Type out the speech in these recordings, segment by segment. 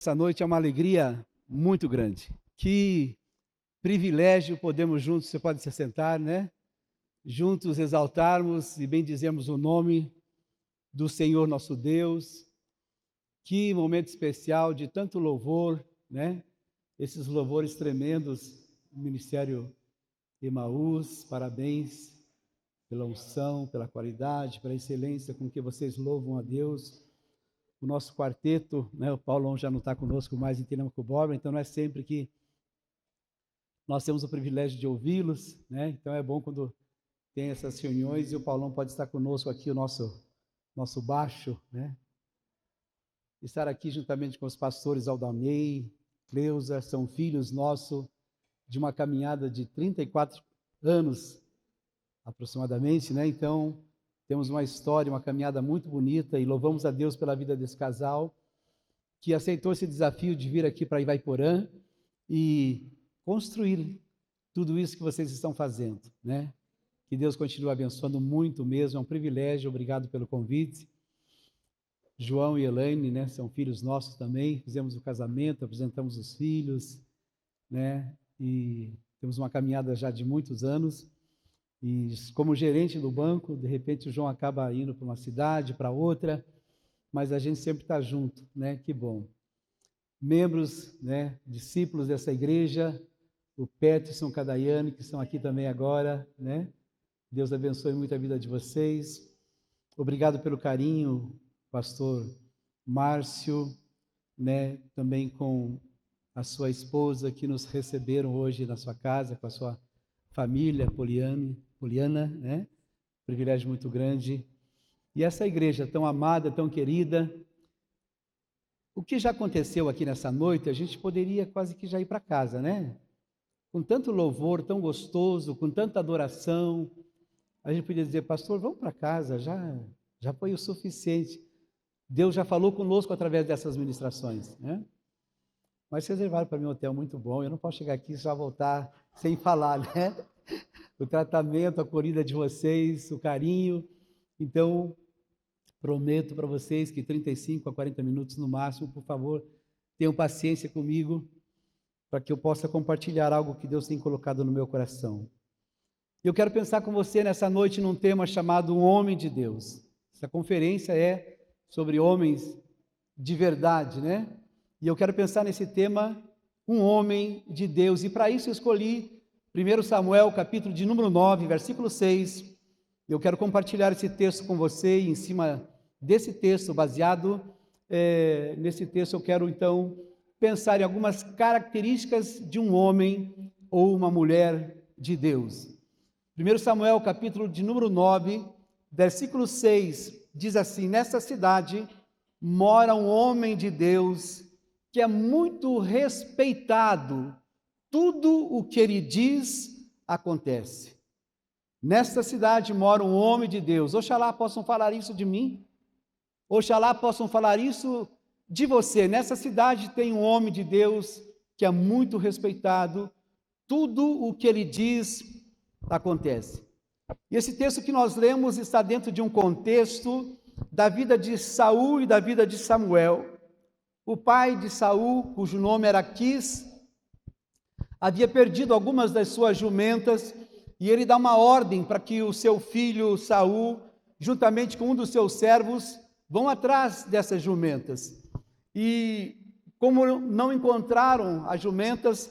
Essa noite é uma alegria muito grande. Que privilégio podemos juntos, você pode se sentar, né? Juntos exaltarmos e bendizemos o nome do Senhor nosso Deus. Que momento especial de tanto louvor, né? Esses louvores tremendos, do Ministério Emaús, parabéns pela unção, pela qualidade, pela excelência com que vocês louvam a Deus. O nosso quarteto, né, o Paulão já não está conosco mais em Telêmaco Borba, então não é sempre que nós temos o privilégio de ouvi-los, né? Então é bom quando tem essas reuniões e o Paulão pode estar conosco aqui, o nosso baixo, né? Estar aqui juntamente com os pastores Aldamei, Cleusa, são filhos nossos de uma caminhada de 34 anos aproximadamente, né? Então temos uma história, uma caminhada muito bonita e louvamos a Deus pela vida desse casal que aceitou esse desafio de vir aqui para Ivaiporã e construir tudo isso que vocês estão fazendo, né? Que Deus continue abençoando muito mesmo, é um privilégio, obrigado pelo convite. João e Elaine, né, são filhos nossos também, fizemos o casamento, apresentamos os filhos, né? E temos uma caminhada já de muitos anos. E como gerente do banco, de repente o João acaba indo para uma cidade, para outra, mas a gente sempre está junto, né? Que bom. Membros, né, discípulos dessa igreja, o Peterson, Cadaiane, que estão aqui também agora, né? Deus abençoe muito a vida de vocês. Obrigado pelo carinho, pastor Márcio, né? Também com a sua esposa que nos receberam hoje na sua casa, com a sua família, Poliana, né? Privilégio muito grande. E essa igreja tão amada, tão querida, o que já aconteceu aqui nessa noite, a gente poderia quase que já ir para casa, né? Com tanto louvor, tão gostoso, com tanta adoração, a gente podia dizer, pastor, vamos para casa, já foi o suficiente. Deus já falou conosco através dessas ministrações, né? Mas vocês levaram para mim um hotel muito bom, eu não posso chegar aqui e só voltar sem falar, né? O tratamento, a acolhida de vocês, o carinho. Então, prometo para vocês que 35 a 40 minutos no máximo, por favor, tenham paciência comigo, para que eu possa compartilhar algo que Deus tem colocado no meu coração. Eu quero pensar com você nessa noite num tema chamado Um Homem de Deus. Essa conferência é sobre homens de verdade, né? E eu quero pensar nesse tema, um homem de Deus. E para isso eu escolhi 1 Samuel, capítulo de número 9, versículo 6. Eu quero compartilhar esse texto com você e em cima desse texto, baseado nesse texto, eu quero então pensar em algumas características de um homem ou uma mulher de Deus. 1 Samuel, capítulo de número 9, versículo 6, diz assim: nesta cidade mora um homem de Deus que é muito respeitado, tudo o que ele diz acontece. Nesta cidade mora um homem de Deus. Oxalá possam falar isso de mim. Oxalá possam falar isso de você. Nessa cidade tem um homem de Deus que é muito respeitado. Tudo o que ele diz acontece. E esse texto que nós lemos está dentro de um contexto da vida de Saul e da vida de Samuel. O pai de Saul, cujo nome era Quis, havia perdido algumas das suas jumentas e ele dá uma ordem para que o seu filho Saul, juntamente com um dos seus servos, vão atrás dessas jumentas. E como não encontraram as jumentas,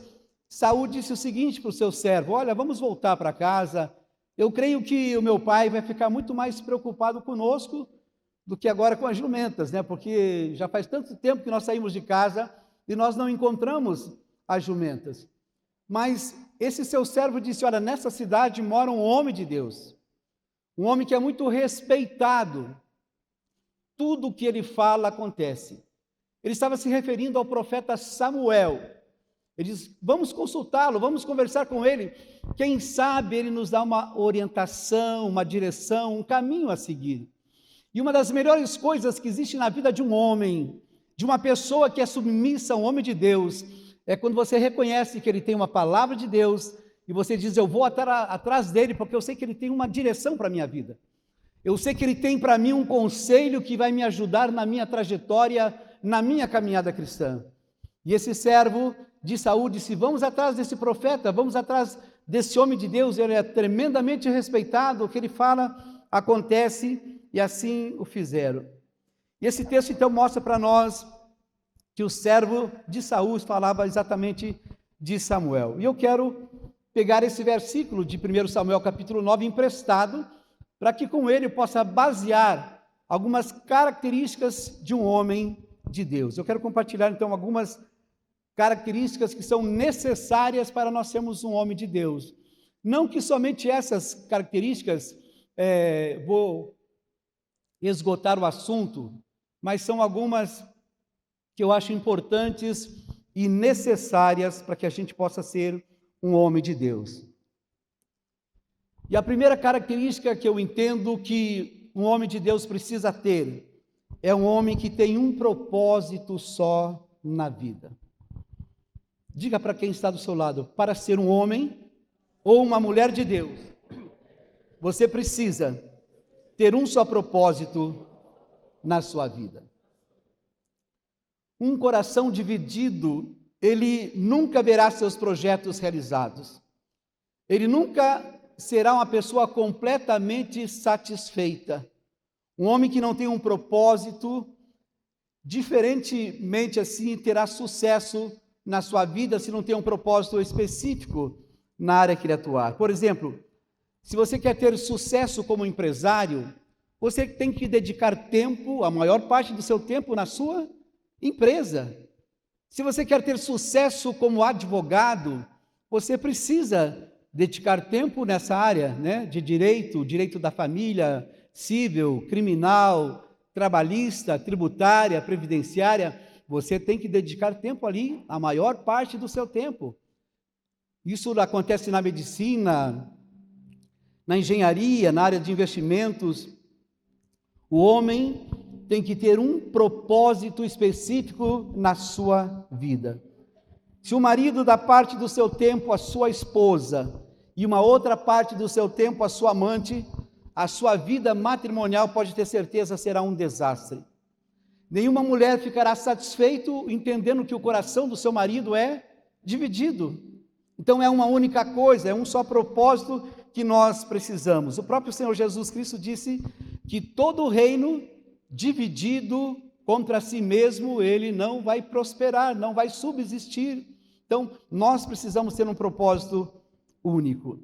Saul disse o seguinte para o seu servo: olha, vamos voltar para casa, eu creio que o meu pai vai ficar muito mais preocupado conosco do que agora com as jumentas, né? Porque já faz tanto tempo que nós saímos de casa e nós não encontramos as jumentas. Mas esse seu servo disse: olha, nessa cidade mora um homem de Deus, um homem que é muito respeitado, tudo o que ele fala acontece. Ele estava se referindo ao profeta Samuel. Ele diz: vamos consultá-lo, vamos conversar com ele, quem sabe ele nos dá uma orientação, uma direção, um caminho a seguir. E uma das melhores coisas que existe na vida de um homem, de uma pessoa que é submissa a um homem de Deus, é quando você reconhece que ele tem uma palavra de Deus e você diz: eu vou atrás dele porque eu sei que ele tem uma direção para a minha vida. Eu sei que ele tem para mim um conselho que vai me ajudar na minha trajetória, na minha caminhada cristã. E esse servo de Saul disse: vamos atrás desse profeta, vamos atrás desse homem de Deus, ele é tremendamente respeitado, o que ele fala acontece, e assim o fizeram. E esse texto então mostra para nós que o servo de Saul falava exatamente de Samuel. E eu quero pegar esse versículo de 1 Samuel capítulo 9 emprestado, para que com ele eu possa basear algumas características de um homem de Deus. Eu quero compartilhar então algumas características que são necessárias para nós sermos um homem de Deus. Não que somente essas características, vou esgotar o assunto, mas são algumas que eu acho importantes e necessárias para que a gente possa ser um homem de Deus. E a primeira característica que eu entendo que um homem de Deus precisa ter é um homem que tem um propósito só na vida. Diga para quem está do seu lado: para ser um homem ou uma mulher de Deus, você precisa ter um só propósito na sua vida. Um coração dividido, ele nunca verá seus projetos realizados. Ele nunca será uma pessoa completamente satisfeita. Um homem que não tem um propósito, diferentemente assim, terá sucesso na sua vida se não tem um propósito específico na área que ele atuar. Por exemplo, se você quer ter sucesso como empresário, você tem que dedicar tempo, a maior parte do seu tempo, na sua empresa. Se você quer ter sucesso como advogado, você precisa dedicar tempo nessa área, né, de direito da família, civil, criminal, trabalhista, tributária, previdenciária. Você tem que dedicar tempo ali, a maior parte do seu tempo. Isso acontece na medicina, na engenharia, na área de investimentos. O homem tem que ter um propósito específico na sua vida. Se o marido dá parte do seu tempo à sua esposa e uma outra parte do seu tempo à sua amante, a sua vida matrimonial, pode ter certeza, será um desastre. Nenhuma mulher ficará satisfeita entendendo que o coração do seu marido é dividido. Então é uma única coisa, é um só propósito que nós precisamos. O próprio Senhor Jesus Cristo disse que todo reino dividido contra si mesmo, ele não vai prosperar, não vai subsistir. Então, nós precisamos ter um propósito único.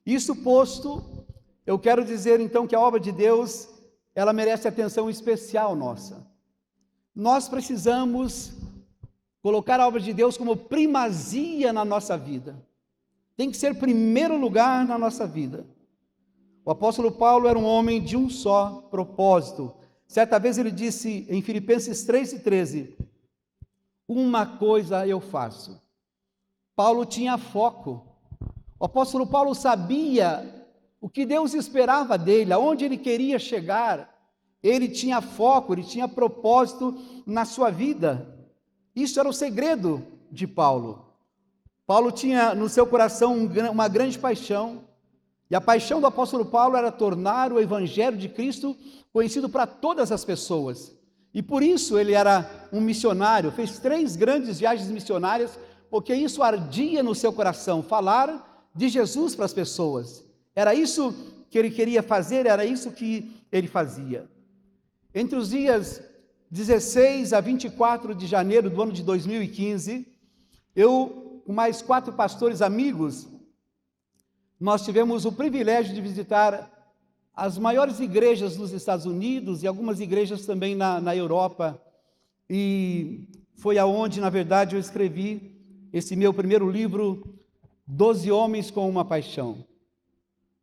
Isso posto, eu quero dizer então que a obra de Deus, ela merece atenção especial nossa. Nós precisamos colocar a obra de Deus como primazia na nossa vida. Tem que ser primeiro lugar na nossa vida. O apóstolo Paulo era um homem de um só propósito. Certa vez ele disse em Filipenses 3:13, uma coisa eu faço. Paulo tinha foco. O apóstolo Paulo sabia o que Deus esperava dele, aonde ele queria chegar. Ele tinha foco, ele tinha propósito na sua vida. Isso era o segredo de Paulo. Paulo tinha no seu coração uma grande paixão. E a paixão do apóstolo Paulo era tornar o evangelho de Cristo conhecido para todas as pessoas. E por isso ele era um missionário, fez 3 grandes viagens missionárias, porque isso ardia no seu coração, falar de Jesus para as pessoas. Era isso que ele queria fazer, era isso que ele fazia. Entre os dias 16 a 24 de janeiro do ano de 2015, eu, com mais 4 pastores amigos, nós tivemos o privilégio de visitar as maiores igrejas dos Estados Unidos e algumas igrejas também na Europa. E foi aonde, na verdade, eu escrevi esse meu primeiro livro, 12 Homens com uma Paixão.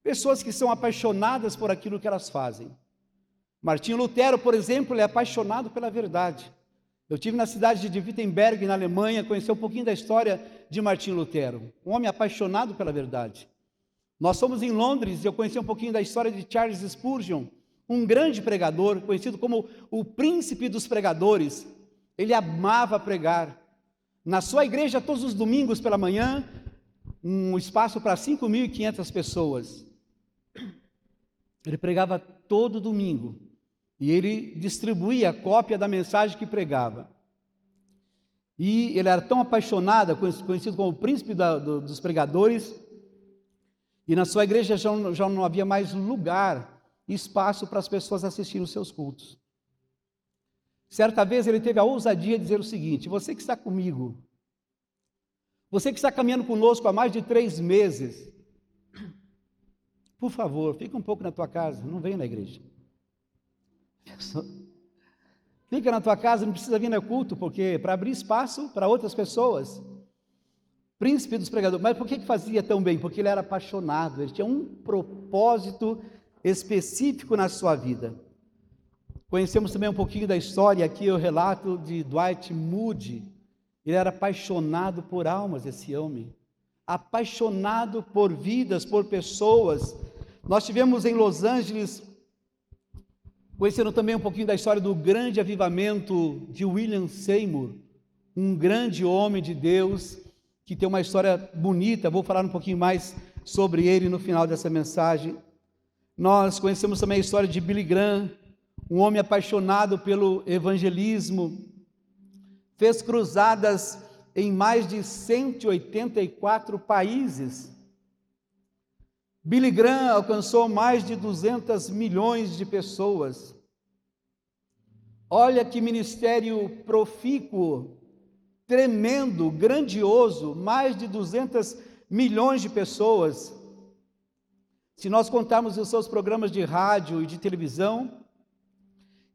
Pessoas que são apaixonadas por aquilo que elas fazem. Martinho Lutero, por exemplo, ele é apaixonado pela verdade. Eu estive na cidade de Wittenberg, na Alemanha, conheci um pouquinho da história de Martinho Lutero, um homem apaixonado pela verdade. Nós fomos em Londres e eu conheci um pouquinho da história de Charles Spurgeon, um grande pregador, conhecido como o príncipe dos pregadores. Ele amava pregar. Na sua igreja, todos os domingos pela manhã, um espaço para 5.500 pessoas. Ele pregava todo domingo e ele distribuía a cópia da mensagem que pregava. E ele era tão apaixonado, conhecido como o príncipe dos pregadores, e na sua igreja já não havia mais lugar, espaço para as pessoas assistirem os seus cultos. Certa vez ele teve a ousadia de dizer o seguinte: você que está comigo, você que está caminhando conosco há mais de 3 meses, por favor, fica um pouco na tua casa, não venha na igreja. Fica na tua casa, não precisa vir no culto, porque para abrir espaço para outras pessoas. Príncipe dos pregadores. Mas por que fazia tão bem? Porque ele era apaixonado, ele tinha um propósito específico na sua vida. Conhecemos também um pouquinho da história, aqui o relato de Dwight Moody. Ele era apaixonado por almas, esse homem, apaixonado por vidas, por pessoas. Nós tivemos em Los Angeles, conhecendo também um pouquinho da história do grande avivamento de William Seymour, um grande homem de Deus, que tem uma história bonita. Vou falar um pouquinho mais sobre ele no final dessa mensagem. Nós conhecemos também a história de Billy Graham, um homem apaixonado pelo evangelismo, fez cruzadas em mais de 184 países. Billy Graham alcançou mais de 200 milhões de pessoas. Olha que ministério profícuo, tremendo, grandioso, mais de 200 milhões de pessoas. Se nós contarmos os seus programas de rádio e de televisão,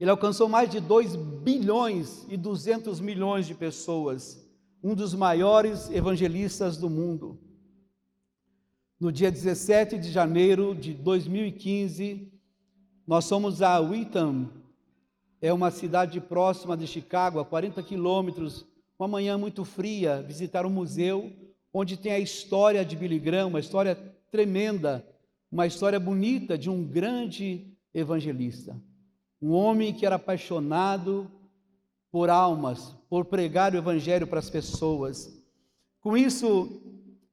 ele alcançou mais de 2 bilhões e 200 milhões de pessoas, um dos maiores evangelistas do mundo. No dia 17 de janeiro de 2015, nós fomos a Wheaton, é uma cidade próxima de Chicago, a 40 quilômetros, uma manhã muito fria, visitar um museu onde tem a história de Billy Graham, uma história tremenda, uma história bonita de um grande evangelista. Um homem que era apaixonado por almas, por pregar o evangelho para as pessoas. Com isso,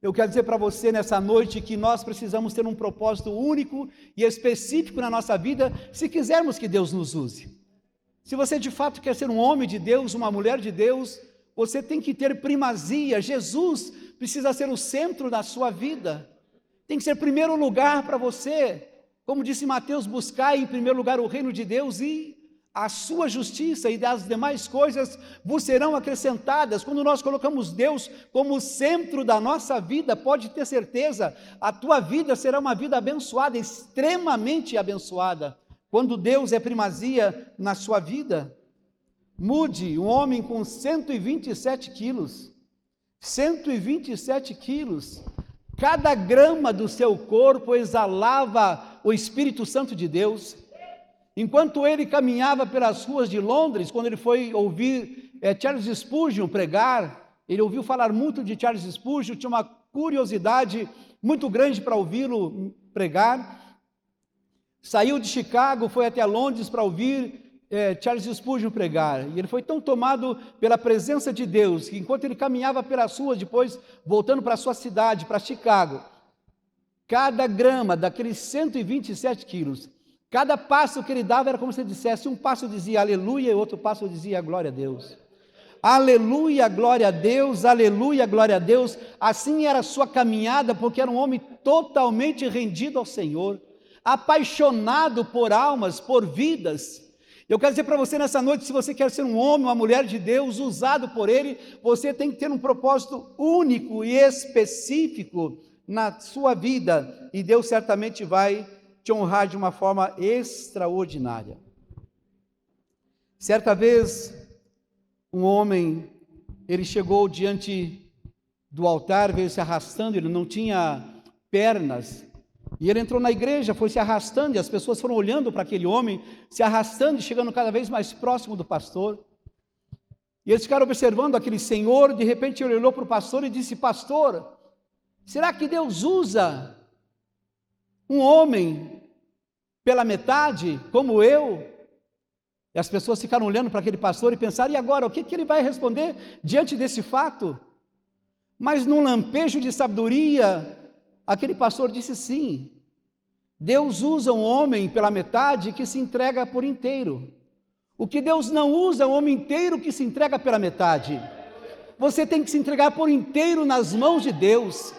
eu quero dizer para você nessa noite que nós precisamos ter um propósito único e específico na nossa vida, se quisermos que Deus nos use. Se você de fato quer ser um homem de Deus, uma mulher de Deus, você tem que ter primazia. Jesus precisa ser o centro da sua vida. Tem que ser primeiro lugar para você. Como disse Mateus, buscai em primeiro lugar o reino de Deus e a sua justiça, e das demais coisas vos serão acrescentadas. Quando nós colocamos Deus como centro da nossa vida, pode ter certeza, a tua vida será uma vida abençoada, extremamente abençoada, quando Deus é primazia na sua vida. Moody, um homem com 127 quilos, 127 quilos, cada grama do seu corpo exalava o Espírito Santo de Deus. Enquanto ele caminhava pelas ruas de Londres, quando ele foi ouvir Charles Spurgeon pregar, ele ouviu falar muito de Charles Spurgeon, tinha uma curiosidade muito grande para ouvi-lo pregar. Saiu de Chicago, foi até Londres para ouvir Charles Spurgeon pregar, e ele foi tão tomado pela presença de Deus, que enquanto ele caminhava pelas ruas, depois voltando para a sua cidade, para Chicago, cada grama daqueles 127 quilos, cada passo que ele dava era como se ele dissesse, um passo dizia aleluia, e outro passo dizia glória a Deus. Aleluia, glória a Deus, aleluia, glória a Deus. Assim era a sua caminhada, porque era um homem totalmente rendido ao Senhor, apaixonado por almas, por vidas. Eu quero dizer para você nessa noite, se você quer ser um homem, uma mulher de Deus, usado por Ele, você tem que ter um propósito único e específico na sua vida, e Deus certamente vai te honrar de uma forma extraordinária. Certa vez, um homem, ele chegou diante do altar, veio se arrastando, ele não tinha pernas, e ele entrou na igreja, foi se arrastando, e as pessoas foram olhando para aquele homem, se arrastando e chegando cada vez mais próximo do pastor. E eles ficaram observando aquele senhor. De repente ele olhou para o pastor e disse: pastor, será que Deus usa um homem pela metade, como eu? E as pessoas ficaram olhando para aquele pastor e pensaram: e agora, o que ele vai responder diante desse fato? Mas num lampejo de sabedoria, aquele pastor disse: sim, Deus usa um homem pela metade que se entrega por inteiro. O que Deus não usa é um homem inteiro que se entrega pela metade. você tem que se entregar por inteiro nas mãos de Deus.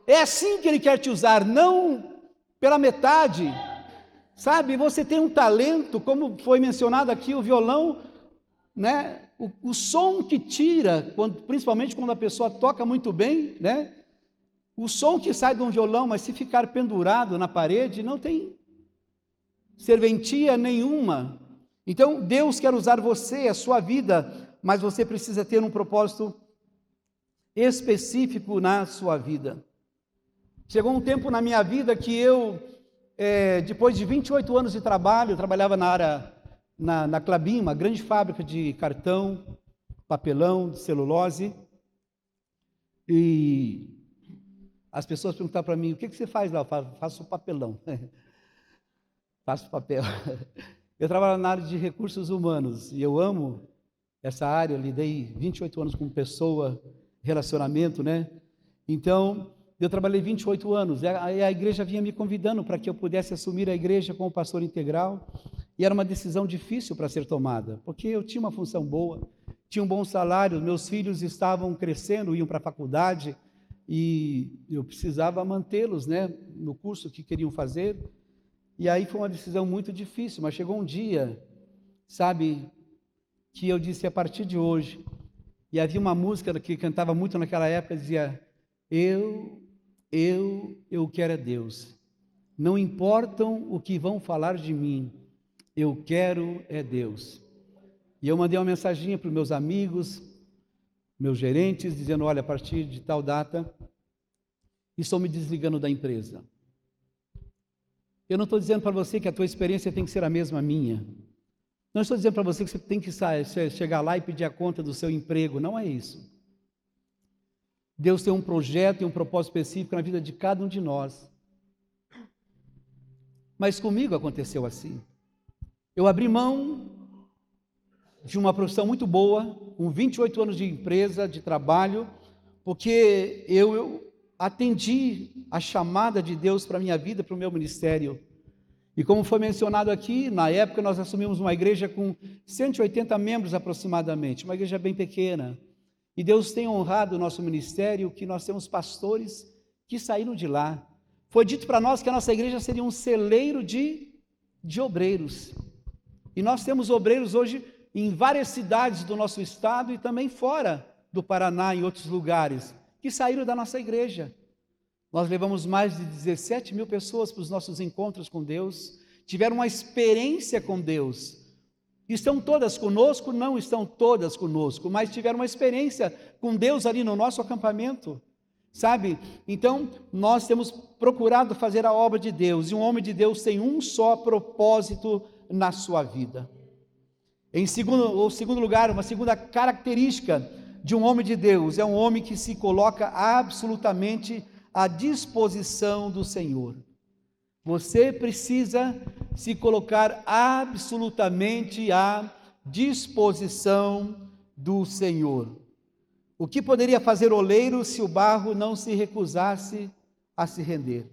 É assim que Ele quer te usar, não pela metade. Sabe, você tem um talento, como foi mencionado aqui, o violão, né? O som que tira, principalmente quando a pessoa toca muito bem, né? O som que sai de um violão, mas se ficar pendurado na parede, não tem serventia nenhuma. Então, Deus quer usar você, a sua vida, mas você precisa ter um propósito específico na sua vida. Chegou um tempo na minha vida que eu, depois de 28 anos de trabalho, eu trabalhava na área, na Klabin, uma grande fábrica de cartão, papelão, de celulose, e as pessoas perguntavam para mim, o que você faz lá? Eu falo, faço papelão, faço papel. Eu trabalho na área de recursos humanos, e eu amo essa área, eu lidei 28 anos com pessoa, relacionamento, né? Então, eu trabalhei 28 anos, e a igreja vinha me convidando para que eu pudesse assumir a igreja como pastor integral, e era uma decisão difícil para ser tomada, porque eu tinha uma função boa, tinha um bom salário, meus filhos estavam crescendo, iam para a faculdade, e eu precisava mantê-los, né, no curso que queriam fazer, e aí foi uma decisão muito difícil, mas chegou um dia, sabe, que eu disse, a partir de hoje, e havia uma música que cantava muito naquela época, dizia, eu quero é Deus, não importam o que vão falar de mim, eu quero é Deus. E eu mandei uma mensaginha para os meus amigos, meus gerentes, dizendo, olha, a partir de tal data, estou me desligando da empresa. Eu não estou dizendo para você que a tua experiência tem que ser a mesma minha. Não estou dizendo para você que você tem que chegar lá e pedir a conta do seu emprego, não é isso. Deus tem um projeto e um propósito específico na vida de cada um de nós. Mas comigo aconteceu assim. Eu abri mão de uma profissão muito boa, com 28 anos de empresa, de trabalho, porque eu atendi a chamada de Deus para a minha vida, para o meu ministério. E como foi mencionado aqui, na época nós assumimos uma igreja com 180 membros aproximadamente, uma igreja bem pequena. E Deus tem honrado o nosso ministério, que nós temos pastores que saíram de lá. Foi dito para nós que a nossa igreja seria um celeiro de obreiros. E nós temos obreiros hoje em várias cidades do nosso estado e também fora do Paraná, em outros lugares, que saíram da nossa igreja. Nós levamos mais de 17 mil pessoas para os nossos encontros com Deus, tiveram uma experiência com Deus. Estão todas conosco? Não estão todas conosco, mas tiveram uma experiência com Deus ali no nosso acampamento, sabe? Então, nós temos procurado fazer a obra de Deus, e um homem de Deus tem um só propósito na sua vida. Em segundo lugar, uma segunda característica de um homem de Deus, é um homem que se coloca absolutamente à disposição do Senhor. Você precisa se colocar absolutamente à disposição do Senhor. O que poderia fazer oleiro se o barro não se recusasse a se render?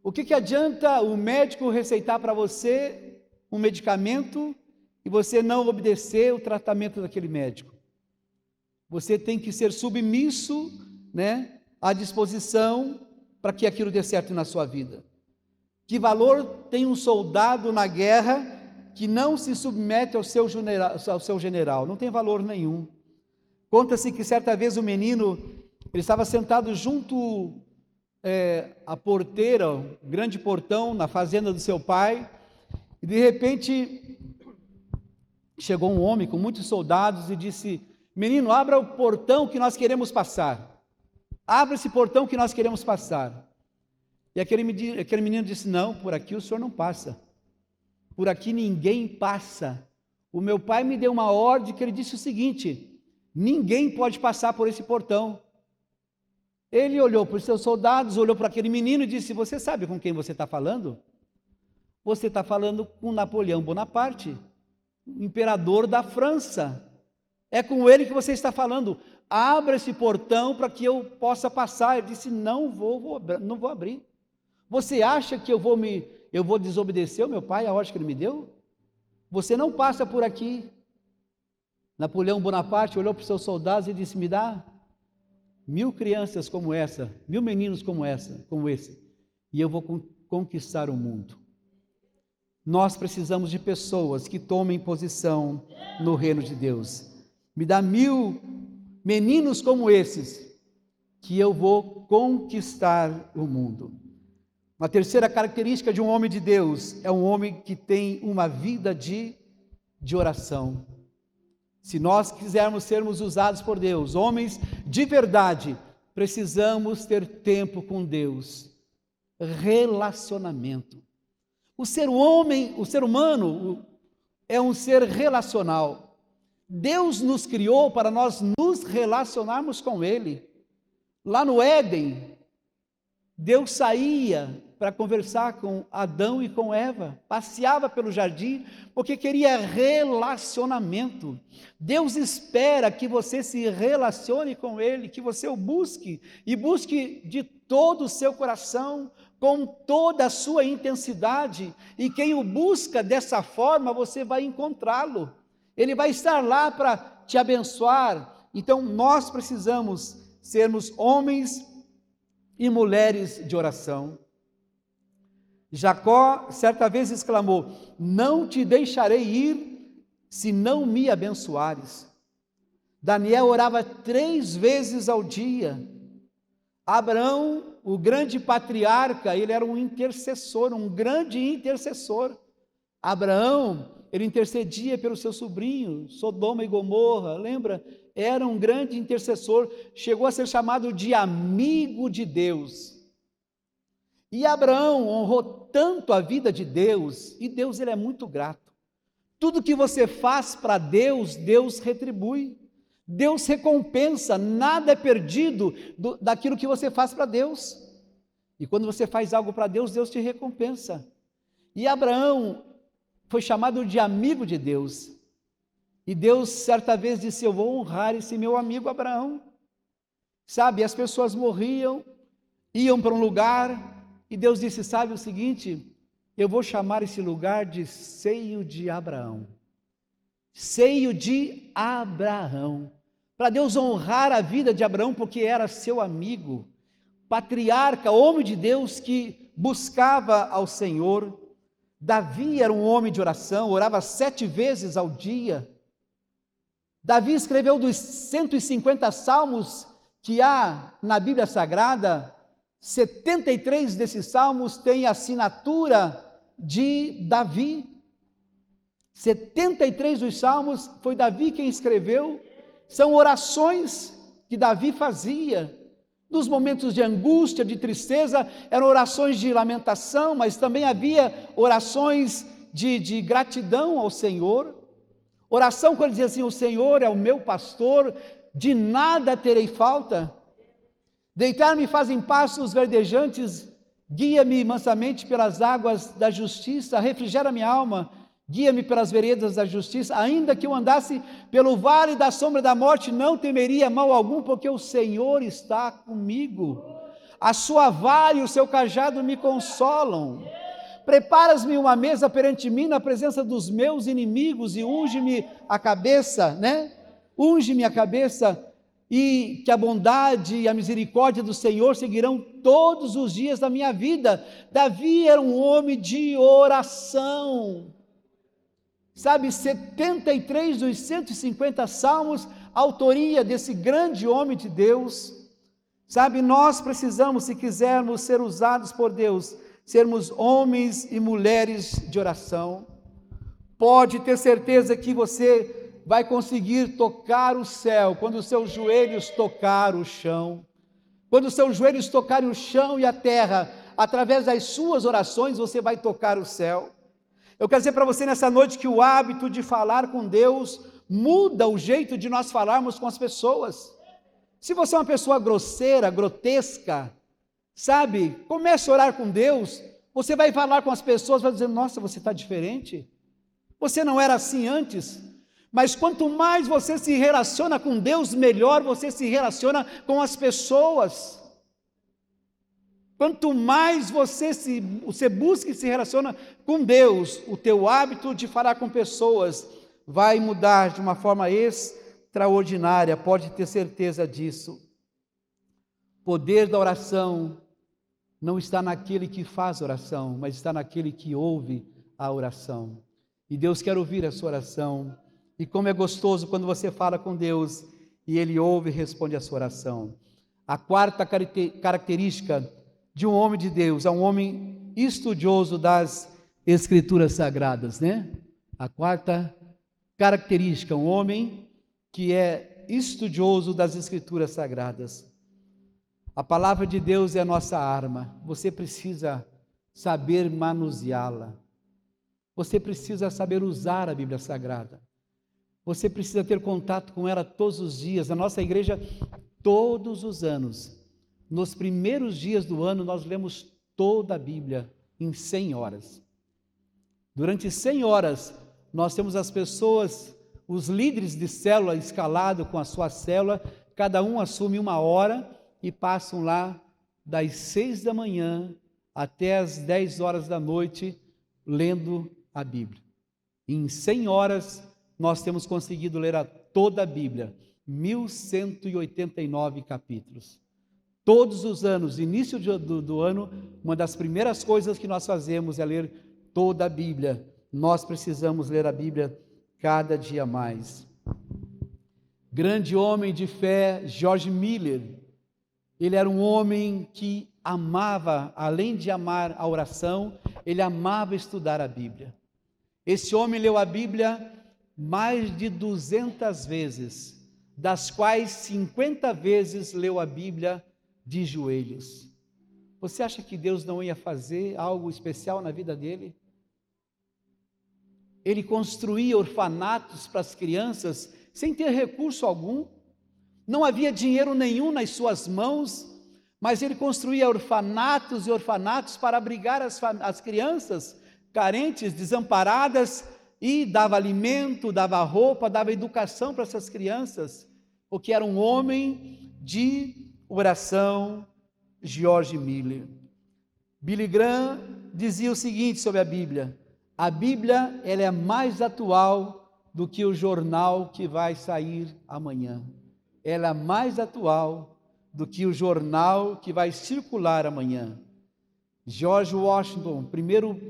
O que adianta o médico receitar para você um medicamento e você não obedecer o tratamento daquele médico? Você tem que ser submisso, né, à disposição para que aquilo dê certo na sua vida. Que valor tem um soldado na guerra que não se submete ao seu general? Não tem valor nenhum. Conta-se que certa vez o menino, ele estava sentado junto à porteira, o grande portão, na fazenda do seu pai, e de repente chegou um homem com muitos soldados e disse, menino, abra o portão que nós queremos passar. Abra esse portão que nós queremos passar. E aquele menino disse, não, por aqui o senhor não passa. Por aqui ninguém passa. O meu pai me deu uma ordem que ele disse o seguinte, ninguém pode passar por esse portão. Ele olhou para os seus soldados, olhou para aquele menino e disse, você sabe com quem você está falando? Você está falando com Napoleão Bonaparte, imperador da França. É com ele que você está falando. Abra esse portão para que eu possa passar. Ele disse, não vou abrir. Você acha que eu vou desobedecer ao meu pai, a ordem que ele me deu? Você não passa por aqui. Napoleão Bonaparte olhou para os seus soldados e disse: me dá 1000 crianças como essa, 1000 meninos como esse, e eu vou conquistar o mundo. Nós precisamos de pessoas que tomem posição no reino de Deus. Me dá 1000 meninos como esses, que eu vou conquistar o mundo. Uma terceira característica de um homem de Deus é um homem que tem uma vida de oração. Se nós quisermos sermos usados por Deus, homens de verdade, precisamos ter tempo com Deus, relacionamento. O ser humano é um ser relacional. Deus nos criou para nós nos relacionarmos com Ele. Lá no Éden, Deus saía para conversar com Adão e com Eva, passeava pelo jardim, porque queria relacionamento. Deus espera que você se relacione com Ele, que você o busque, e busque de todo o seu coração, com toda a sua intensidade, e quem o busca dessa forma, você vai encontrá-lo. Ele vai estar lá para te abençoar. Então nós precisamos sermos homens e mulheres de oração. Jacó certa vez exclamou: não te deixarei ir se não me abençoares. Daniel orava 3 vezes ao dia. Abraão, o grande patriarca, ele era um intercessor, um grande intercessor. Abraão, ele intercedia pelo seu sobrinho, Sodoma e Gomorra, lembra? Era um grande intercessor, chegou a ser chamado de amigo de Deus. E Abraão honrou tanto a vida de Deus, e Deus ele é muito grato. Tudo que você faz para Deus, Deus retribui. Deus recompensa, nada é perdido daquilo que você faz para Deus. E quando você faz algo para Deus, Deus te recompensa. E Abraão foi chamado de amigo de Deus. E Deus certa vez disse: eu vou honrar esse meu amigo Abraão. Sabe, as pessoas morriam, iam para um lugar, e Deus disse: sabe o seguinte, eu vou chamar esse lugar de seio de Abraão. Seio de Abraão. Para Deus honrar a vida de Abraão, porque era seu amigo, patriarca, homem de Deus que buscava ao Senhor. Davi era um homem de oração, orava 7 vezes ao dia. Davi escreveu dos 150 salmos que há na Bíblia Sagrada, 73 desses salmos têm a assinatura de Davi. 73 dos salmos foi Davi quem escreveu. São orações que Davi fazia. Nos momentos de angústia, de tristeza, eram orações de lamentação, mas também havia orações de gratidão ao Senhor. Oração quando ele dizia assim: o Senhor é o meu pastor, de nada terei falta. Deitar-me fazem pastos verdejantes, guia-me mansamente pelas águas da justiça, refrigera minha alma, guia-me pelas veredas da justiça. Ainda que eu andasse pelo vale da sombra da morte, não temeria mal algum, porque o Senhor está comigo. A sua vara e o seu cajado me consolam. Preparas-me uma mesa perante mim na presença dos meus inimigos e unge-me a cabeça, Unge-me a cabeça, e que a bondade e a misericórdia do Senhor seguirão todos os dias da minha vida. Davi era um homem de oração. Sabe, 73 dos 150 salmos, autoria desse grande homem de Deus. Sabe, nós precisamos, se quisermos ser usados por Deus, sermos homens e mulheres de oração. Pode ter certeza que você vai conseguir tocar o céu quando os seus joelhos tocar o chão. Quando os seus joelhos tocarem o chão e a terra, através das suas orações você vai tocar o céu. Eu quero dizer para você nessa noite que o hábito de falar com Deus muda o jeito de nós falarmos com as pessoas. Se você é uma pessoa grosseira, grotesca, sabe, comece a orar com Deus, você vai falar com as pessoas, vai dizer: nossa, você está diferente, você não era assim antes. Mas quanto mais você se relaciona com Deus, melhor você se relaciona com as pessoas. Quanto mais você busca e se relaciona com Deus, o teu hábito de falar com pessoas vai mudar de uma forma extraordinária, pode ter certeza disso. O poder da oração não está naquele que faz oração, mas está naquele que ouve a oração. E Deus quer ouvir a sua oração. E como é gostoso quando você fala com Deus e Ele ouve e responde a sua oração. A quarta característica de um homem de Deus é um homem estudioso das Escrituras Sagradas, né? A quarta característica, um homem que é estudioso das Escrituras Sagradas. A palavra de Deus é a nossa arma. Você precisa saber manuseá-la. Você precisa saber usar a Bíblia Sagrada. Você precisa ter contato com ela todos os dias. Na nossa igreja, todos os anos, nos primeiros dias do ano, nós lemos toda a Bíblia em 100 horas. Durante 100 horas, nós temos as pessoas, os líderes de célula escalados com a sua célula, cada um assume uma hora e passam lá das 6 da manhã até as 10 horas da noite lendo a Bíblia. Em 100 horas nós temos conseguido ler toda a Bíblia, 1189 capítulos. Todos os anos, início do ano, uma das primeiras coisas que nós fazemos é ler toda a Bíblia. Nós precisamos ler a Bíblia cada dia mais. Grande homem de fé, George Miller. Ele era um homem que amava, além de amar a oração, ele amava estudar a Bíblia. Esse homem leu a Bíblia mais de 200 vezes, das quais 50 vezes leu a Bíblia de joelhos. Você acha que Deus não ia fazer algo especial na vida dele? Ele construía orfanatos para as crianças sem ter recurso algum. Não havia dinheiro nenhum nas suas mãos, mas ele construía orfanatos e orfanatos para abrigar as crianças carentes, desamparadas, e dava alimento, dava roupa, dava educação para essas crianças, porque era um homem de oração. George Miller. Billy Graham dizia o seguinte sobre a Bíblia: a Bíblia, ela é mais atual do que o jornal que vai sair amanhã. Ela é mais atual do que o jornal que vai circular amanhã. George Washington, primeiro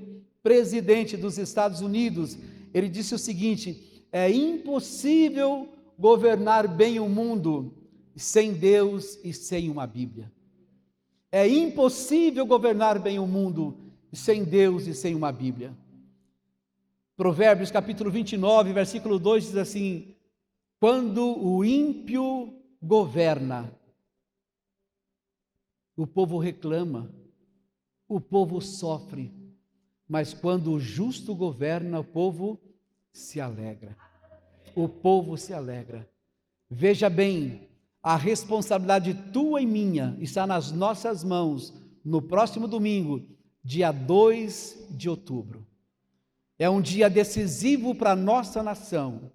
presidente dos Estados Unidos, ele disse o seguinte: é impossível governar bem o mundo sem Deus e sem uma Bíblia. É impossível governar bem o mundo sem Deus e sem uma Bíblia. Provérbios capítulo 29, versículo 2 diz assim: quando o ímpio governa, o povo reclama, o povo sofre, mas quando o justo governa, o povo se alegra. O povo se alegra. Veja bem, a responsabilidade tua e minha está nas nossas mãos no próximo domingo, dia 2 de outubro. É um dia decisivo para a nossa nação.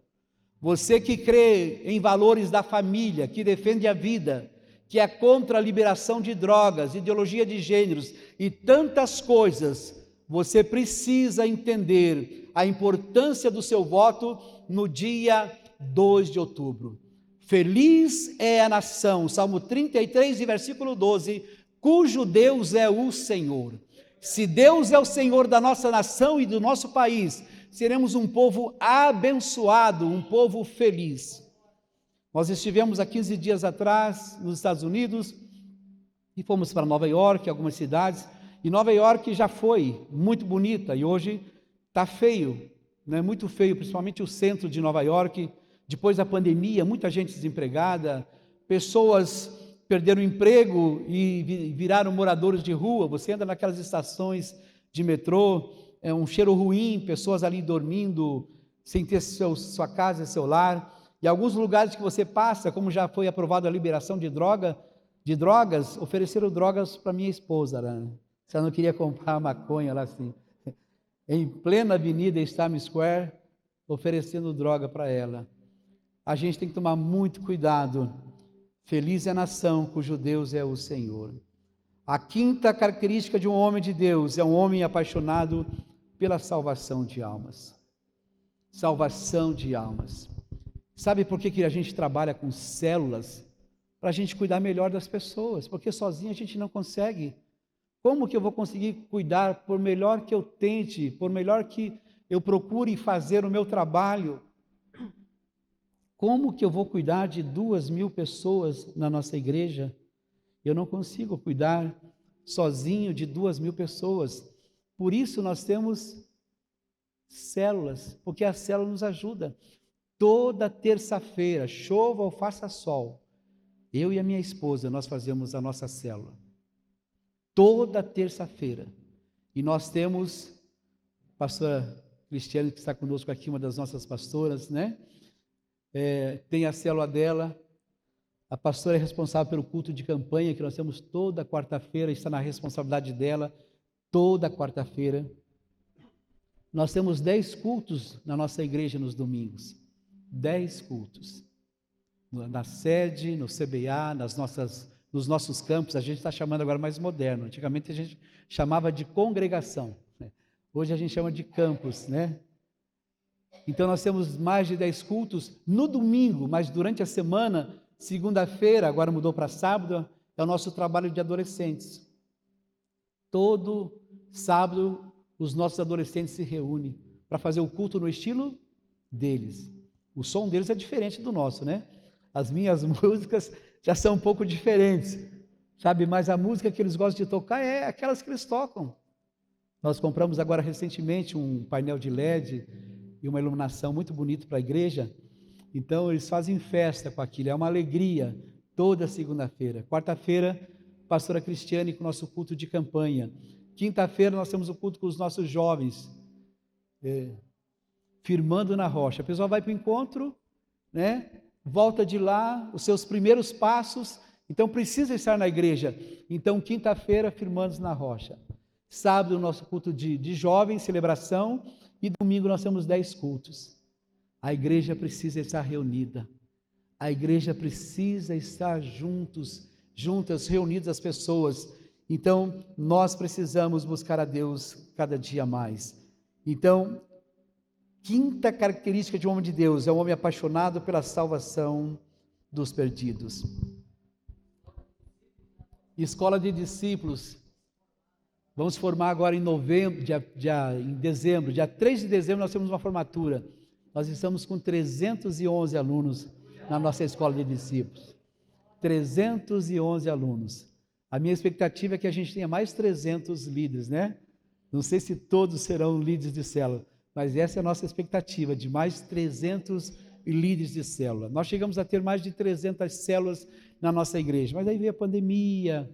Você que crê em valores da família, que defende a vida, que é contra a liberação de drogas, ideologia de gêneros e tantas coisas, você precisa entender a importância do seu voto no dia 2 de outubro. Feliz é a nação, Salmo 33, versículo 12, cujo Deus é o Senhor. Se Deus é o Senhor da nossa nação e do nosso país, seremos um povo abençoado, um povo feliz. Nós estivemos há 15 dias atrás nos Estados Unidos e fomos para Nova York, algumas cidades, e Nova York já foi muito bonita e hoje está feio, né? Muito feio, principalmente o centro de Nova York. Depois da pandemia, muita gente desempregada, pessoas perderam emprego e viraram moradores de rua. Você anda naquelas estações de metrô, é um cheiro ruim, pessoas ali dormindo, sem ter sua casa e seu lar. E alguns lugares que você passa, como já foi aprovada a liberação de drogas, ofereceram drogas para minha esposa, né? Se ela não queria comprar maconha lá assim, em plena avenida Times Square, oferecendo droga para ela. A gente tem que tomar muito cuidado. Feliz é a nação cujo Deus é o Senhor. A quinta característica de um homem de Deus é um homem apaixonado pela salvação de almas. salvação de almas. Sabe por que a gente trabalha com células? Para a gente cuidar melhor das pessoas, porque sozinho a gente não consegue. Como que eu vou conseguir cuidar, por melhor que eu tente, por melhor que eu procure fazer o meu trabalho? Como que eu vou cuidar de 2.000 pessoas na nossa igreja? Eu não consigo cuidar sozinho de 2.000 pessoas. Por isso nós temos células, porque a célula nos ajuda. Toda terça-feira, chova ou faça sol, eu e a minha esposa, nós fazemos a nossa célula. Toda terça-feira. E nós temos a pastora Cristiane, que está conosco aqui, uma das nossas pastoras, né? Tem a célula dela. A pastora é responsável pelo culto de campanha, que nós temos toda quarta-feira, está na responsabilidade dela, toda quarta-feira. Nós temos 10 cultos na nossa igreja nos domingos. 10 cultos. Na sede, no CBA, nos nossos campos. A gente está chamando agora mais moderno. Antigamente a gente chamava de congregação, né? Hoje a gente chama de campus, né? Então nós temos mais de 10 cultos no domingo, mas durante a semana, segunda-feira, agora mudou para sábado, é o nosso trabalho de adolescentes. Todo sábado os nossos adolescentes se reúnem para fazer o culto no estilo deles. O som deles é diferente do nosso, né? As minhas músicas já são um pouco diferentes, sabe? Mas a música que eles gostam de tocar é aquelas que eles tocam. Nós compramos agora recentemente um painel de LED e uma iluminação muito bonita para a igreja. Então eles fazem festa com aquilo, é uma alegria toda segunda-feira. Quarta-feira, pastora Cristiane com o nosso culto de campanha. Quinta-feira nós temos o culto com os nossos jovens, firmando na rocha. A pessoa vai para o encontro, né? Volta de lá, os seus primeiros passos, então precisa estar na igreja. Então quinta-feira, firmando na rocha. Sábado, o nosso culto de jovens, celebração, e domingo nós temos 10 cultos. A igreja precisa estar reunida, a igreja precisa estar juntas, reunidas as pessoas. Então, nós precisamos buscar a Deus cada dia mais. Então, quinta característica de um homem de Deus, é um homem apaixonado pela salvação dos perdidos. Escola de discípulos, vamos formar agora em novembro, em dezembro, dia 3 de dezembro nós temos uma formatura. Nós estamos com 311 alunos na nossa escola de discípulos. 311 alunos. A minha expectativa é que a gente tenha mais 300 líderes, né? Não sei se todos serão líderes de célula, mas essa é a nossa expectativa, de mais 300 líderes de célula. Nós chegamos a ter mais de 300 células na nossa igreja, mas aí veio a pandemia,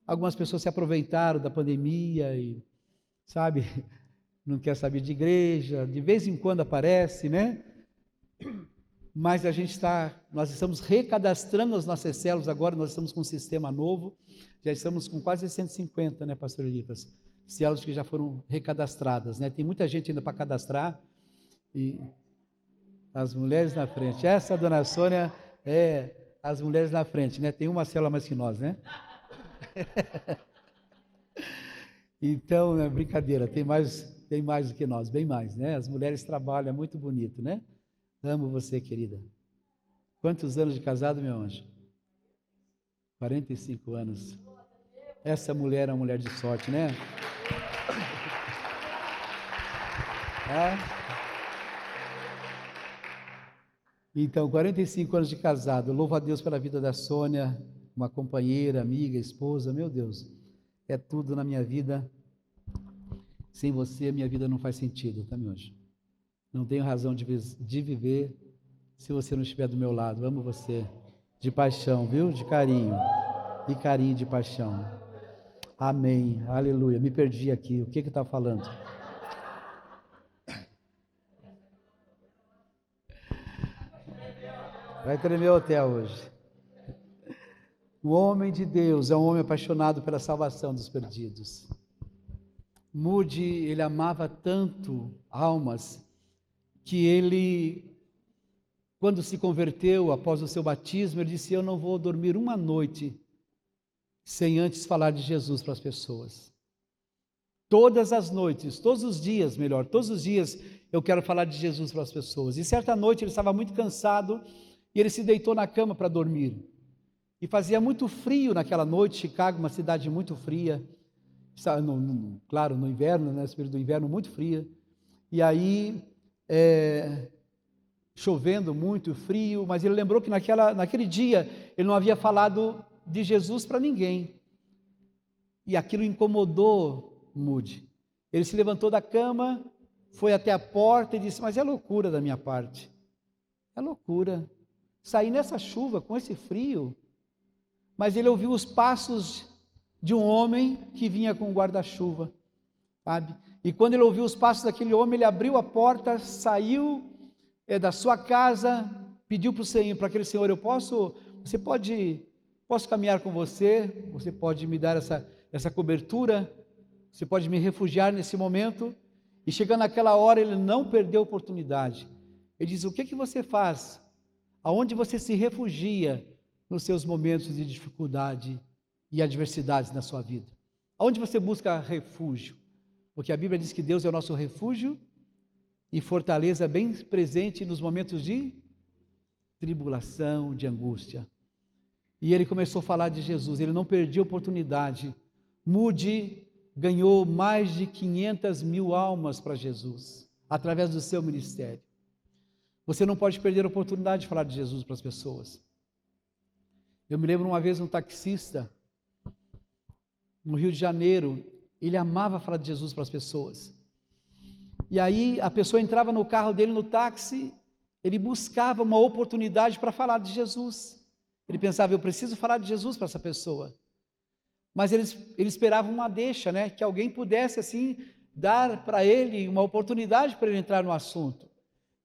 algumas pessoas se aproveitaram da pandemia e, sabe, não quer saber de igreja, de vez em quando aparece, né? Mas nós estamos recadastrando as nossas células agora, nós estamos com um sistema novo, já estamos com quase 150, né, pastor Elitas? Células que já foram recadastradas, né? Tem muita gente ainda para cadastrar, e as mulheres na frente. Essa, dona Sônia, as mulheres na frente, né? Tem uma célula mais que nós, né? Então, né, brincadeira, tem mais do que nós, bem mais, né? As mulheres trabalham, é muito bonito, né? Amo você, querida. Quantos anos de casado, meu anjo? 45 anos. Essa mulher é uma mulher de sorte, né? Então, 45 anos de casado. Louvo a Deus pela vida da Sônia, uma companheira, amiga, esposa. Meu Deus, é tudo na minha vida. Sem você, a minha vida não faz sentido, tá, meu anjo? Não tenho razão de viver se você não estiver do meu lado. Amo você de paixão, viu? De carinho. De carinho, de paixão. Amém. Aleluia. Me perdi aqui. O que está falando? Vai tremer o hotel hoje. O homem de Deus é um homem apaixonado pela salvação dos perdidos. Moody, ele amava tanto almas, que ele, quando se converteu, após o seu batismo, ele disse: eu não vou dormir uma noite sem antes falar de Jesus para as pessoas. Todas as noites, todos os dias, eu quero falar de Jesus para as pessoas. E certa noite ele estava muito cansado e ele se deitou na cama para dormir. E fazia muito frio naquela noite, Chicago, uma cidade muito fria, claro, no inverno, né, no período do inverno, muito fria. E aí, chovendo muito, frio, mas ele lembrou que naquele dia ele não havia falado de Jesus para ninguém. E aquilo incomodou Moody. Ele se levantou da cama, foi até a porta e disse: mas é loucura da minha parte. É loucura. Sair nessa chuva, com esse frio. Mas ele ouviu os passos de um homem que vinha com um guarda-chuva, sabe? E quando ele ouviu os passos daquele homem, ele abriu a porta, saiu da sua casa, pediu para aquele senhor: posso caminhar com você? Você pode me dar essa cobertura? Você pode me refugiar nesse momento? E chegando naquela hora, ele não perdeu a oportunidade. Ele diz: o que você faz? Aonde você se refugia nos seus momentos de dificuldade e adversidades na sua vida? Aonde você busca refúgio? Porque a Bíblia diz que Deus é o nosso refúgio e fortaleza bem presente nos momentos de tribulação, de angústia. E ele começou a falar de Jesus, ele não perdia a oportunidade. Moody ganhou mais de 500 mil almas para Jesus, através do seu ministério. Você não pode perder a oportunidade de falar de Jesus para as pessoas. Eu me lembro uma vez um taxista, no Rio de Janeiro, ele amava falar de Jesus para as pessoas. E aí a pessoa entrava no carro dele, no táxi, ele buscava uma oportunidade para falar de Jesus. Ele pensava: eu preciso falar de Jesus para essa pessoa. Mas ele esperava uma deixa, né? Que alguém pudesse assim dar para ele uma oportunidade para ele entrar no assunto.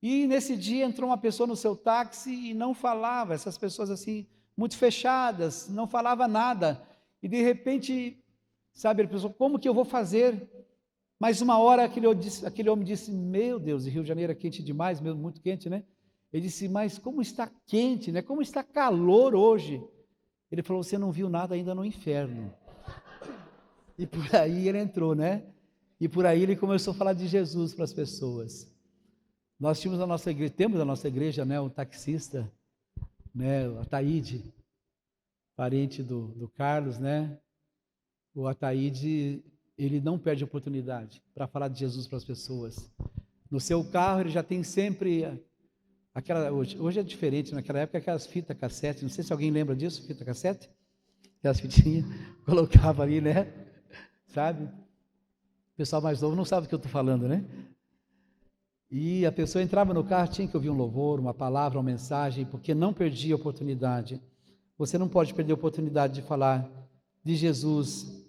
E nesse dia entrou uma pessoa no seu táxi e não falava, essas pessoas assim, muito fechadas, não falava nada. E de repente, sabe, ele pensou: como que eu vou fazer? Mas uma hora aquele homem disse: meu Deus, e Rio de Janeiro é quente demais, mesmo muito quente, né? Ele disse: mas como está quente, né? Como está calor hoje? Ele falou: você não viu nada ainda no inferno. E por aí ele entrou, né? E por aí ele começou a falar de Jesus para as pessoas. Nós temos na nossa igreja, né, um taxista, né, o Ataíde, parente do Carlos, né? O Ataíde, ele não perde oportunidade para falar de Jesus para as pessoas. No seu carro ele já tem sempre hoje é diferente, naquela época aquelas fitas cassete, não sei se alguém lembra disso, fita cassete, aquelas fitinhas, colocava ali, né, sabe? O pessoal mais novo não sabe do que eu estou falando, né? E a pessoa entrava no carro, tinha que ouvir um louvor, uma palavra, uma mensagem, porque não perdia a oportunidade. Você não pode perder a oportunidade de falar de Jesus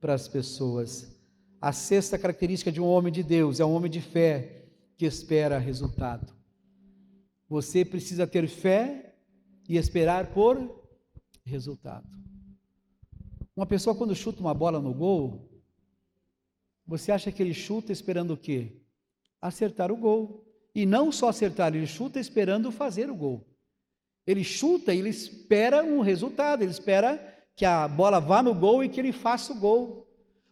para as pessoas. A sexta característica de um homem de Deus é um homem de fé que espera resultado. Você precisa ter fé e esperar por resultado. Uma pessoa, quando chuta uma bola no gol, você acha que ele chuta esperando o quê? Acertar o gol. E não só acertar, ele chuta esperando fazer o gol. Ele chuta e ele espera um resultado, ele espera que a bola vá no gol e que ele faça o gol.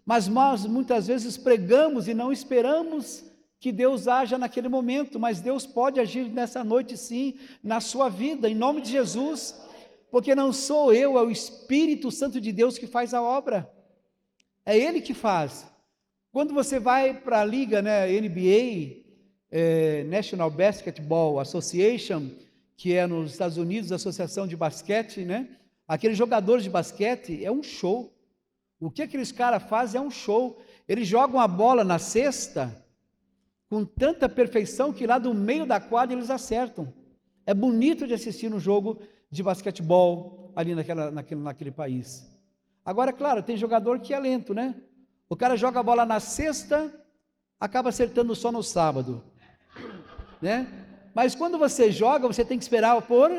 Mas nós muitas vezes pregamos e não esperamos que Deus haja naquele momento, mas Deus pode agir nessa noite sim, na sua vida, em nome de Jesus, porque não sou eu, é o Espírito Santo de Deus que faz a obra, é Ele que faz. Quando você vai para a liga, né, NBA, National Basketball Association, que é nos Estados Unidos, a associação de basquete, né, aqueles jogadores de basquete, é um show. O que aqueles caras fazem é um show. Eles jogam a bola na cesta com tanta perfeição que lá do meio da quadra eles acertam. É bonito de assistir um jogo de basquetebol ali naquele país. Agora, claro, tem jogador que é lento, né? O cara joga a bola na sexta, acaba acertando só no sábado, né? Mas quando você joga, você tem que esperar por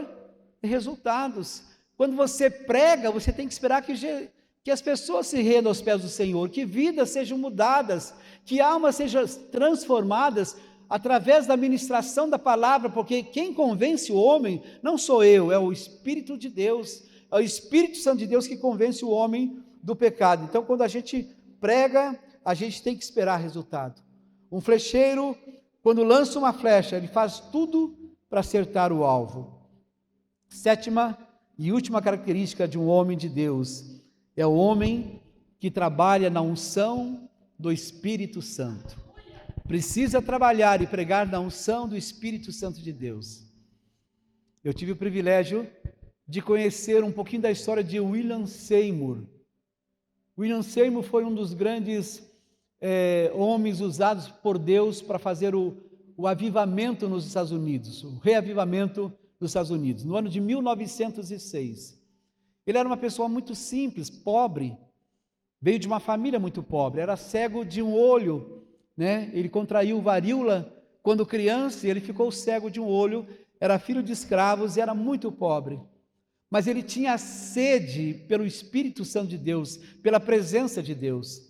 resultados. Quando você prega, você tem que esperar que as pessoas se rendam aos pés do Senhor, que vidas sejam mudadas, que almas sejam transformadas através da ministração da palavra, porque quem convence o homem não sou eu, é o Espírito de Deus, é o Espírito Santo de Deus que convence o homem do pecado. Então, quando a gente prega, a gente tem que esperar resultado. Um flecheiro quando lança uma flecha, ele faz tudo para acertar o alvo. Sétima e última característica de um homem de Deus é o homem que trabalha na unção do Espírito Santo. Precisa trabalhar e pregar na unção do Espírito Santo de Deus. Eu tive o privilégio de conhecer um pouquinho da história de William Seymour. William Seymour foi um dos grandes homens usados por Deus para fazer o avivamento nos Estados Unidos, o reavivamento dos Estados Unidos, no ano de 1906. Ele era uma pessoa muito simples, pobre, veio de uma família muito pobre, era cego de um olho, né? Ele contraiu varíola quando criança e ele ficou cego de um olho, era filho de escravos e era muito pobre. Mas ele tinha sede pelo Espírito Santo de Deus, pela presença de Deus.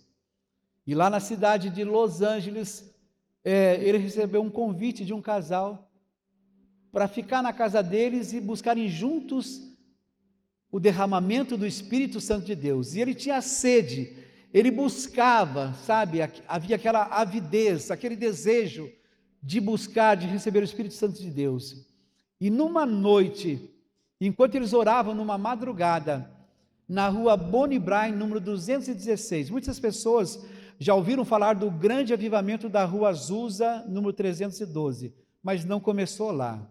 E lá na cidade de Los Angeles, ele recebeu um convite de um casal para ficar na casa deles e buscarem juntos o derramamento do Espírito Santo de Deus. E ele tinha sede, ele buscava, sabe, havia aquela avidez, aquele desejo de buscar, de receber o Espírito Santo de Deus. E numa noite, enquanto eles oravam numa madrugada, na rua Bonnie Brain, número 216, muitas pessoas já ouviram falar do grande avivamento da rua Azusa, número 312, mas não começou lá.